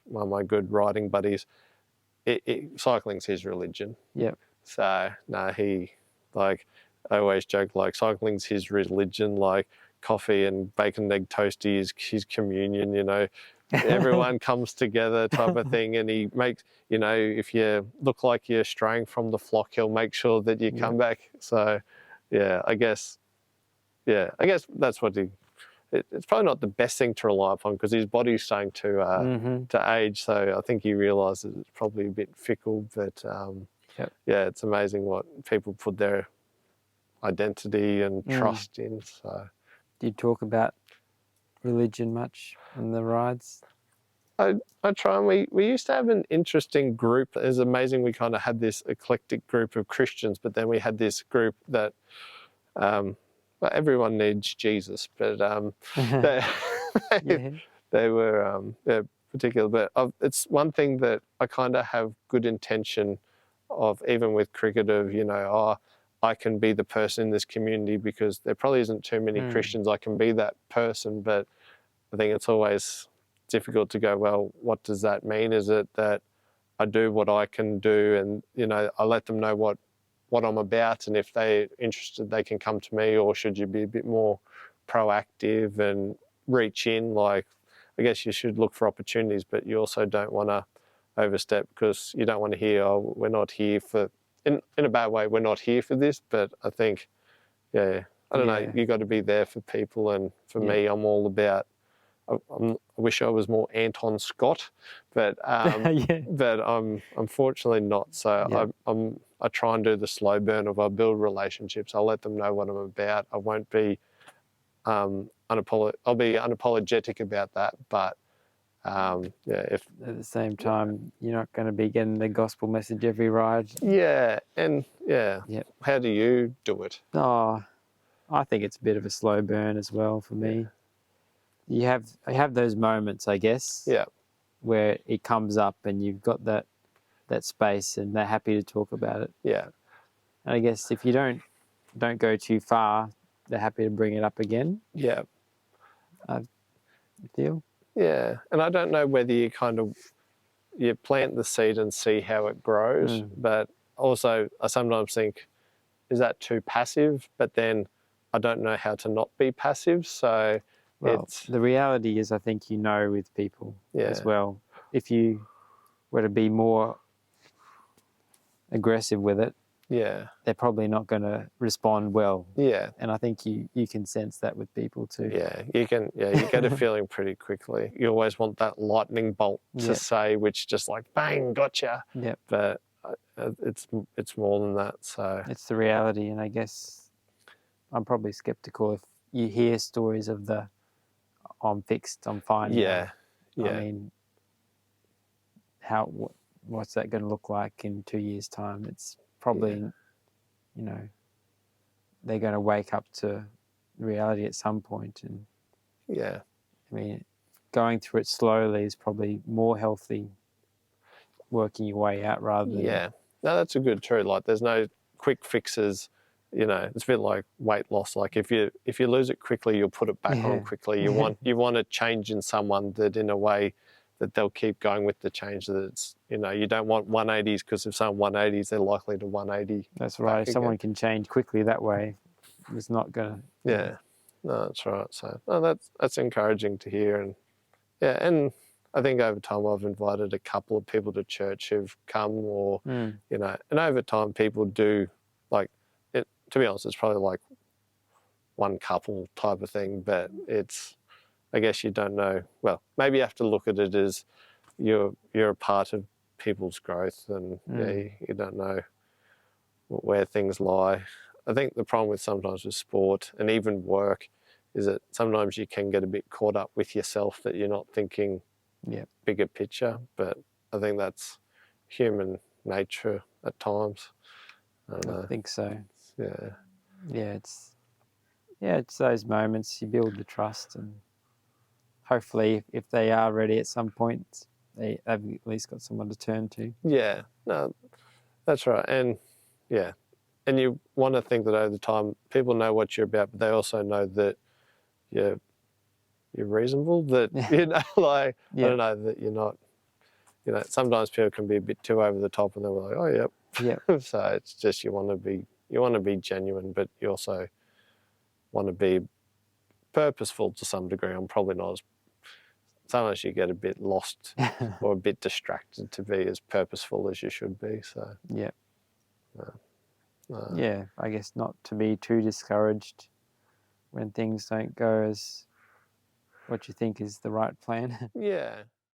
one of my good riding buddies, cycling's his religion. Yep. So no, I always joke, like, cycling's his religion, like coffee and bacon and egg toasty is his communion, you know. Everyone comes together type of thing, and he makes, you know, if you look like you're straying from the flock, he'll make sure that you come back. So yeah, I guess that's what it's probably not the best thing to rely upon, because his body's starting to age. So I think he realises it's probably a bit fickle, but yeah, it's amazing what people put their identity and trust in. So do you talk about religion much on the rides? I try, and we used to have an interesting group. It was amazing. We kind of had this eclectic group of Christians, but then we had this group that well, everyone needs Jesus, but they were particular. But it's one thing that I kind of have good intention of, even with cricket, of, you know, I can be the person in this community, because there probably isn't too many Christians. I can be that person, but I think it's always difficult to go, well, what does that mean? Is it that I do what I can do, and, you know, I let them know what I'm about, and if they're interested, they can come to me? Or should you be a bit more proactive and reach in? Like, I guess you should look for opportunities, but you also don't want to overstep, because you don't want to hear, oh, we're not here for, in a bad way, we're not here for this. But I think, I don't know, you got to be there for people. And for me, I'm all about, I wish I was more Anton Scott, but but I'm unfortunately not. So I try and do the slow burn of, I build relationships. I'll let them know what I'm about. I won't be I'll be unapologetic about that. But if at the same time, you're not going to be getting the gospel message every ride. How do you do it? Oh, I think it's a bit of a slow burn as well for me. You have those moments, I guess, where it comes up and you've got that space, and they're happy to talk about it. And I guess if you don't go too far, they're happy to bring it up again. I feel. And I don't know whether you you plant the seed and see how it grows, but also I sometimes think, is that too passive? But then I don't know how to not be passive. So the reality is, I think, with people as well. If you were to be more aggressive with it, they're probably not going to respond well. And I think you can sense that with people too. You can. You get a feeling pretty quickly. You always want that lightning bolt to say, which just like, bang, gotcha. But it's more than that. So it's the reality. And I guess I'm probably skeptical if you hear stories of the, I'm fixed, I'm fine. I mean, what's that going to look like in 2 years' time? It's probably, they're going to wake up to reality at some point. And I mean, going through it slowly is probably more healthy, working your way out rather than... No, that's a good truth. Like, there's no quick fixes. It's a bit like weight loss. Like, if you lose it quickly, you'll put it back on quickly. You want a change in someone that, in a way, that they'll keep going with the change. That it's, you don't want 180s, because if someone 180s, they're likely to 180. That's right. If someone can change quickly that way, it's not going to... No, that's right. So that's encouraging to hear. And and I think over time I've invited a couple of people to church who've come, or and over time people do, like, it. To be honest, it's probably like one couple type of thing, but it's, I guess you don't know. Well, maybe you have to look at it as you're a part of people's growth, and you don't know where things lie. I think the problem sometimes with sport and even work is that sometimes you can get a bit caught up with yourself, that you're not thinking bigger picture. But I think that's human nature at times. I think so. It's those moments you build the trust, and hopefully if they are ready at some point, they've at least got someone to turn to. No, that's right. And you want to think that over time people know what you're about, but they also know that you're reasonable, that like I don't know, that you're not you know, sometimes people can be a bit too over the top, and they're like, oh, yep. Yeah. So it's just you want to be genuine, but you also want to be purposeful to some degree. I'm probably not as. Sometimes you get a bit lost or a bit distracted to be as purposeful as you should be. So Yeah. Yeah, I guess not to be too discouraged when things don't go as what you think is the right plan. yeah.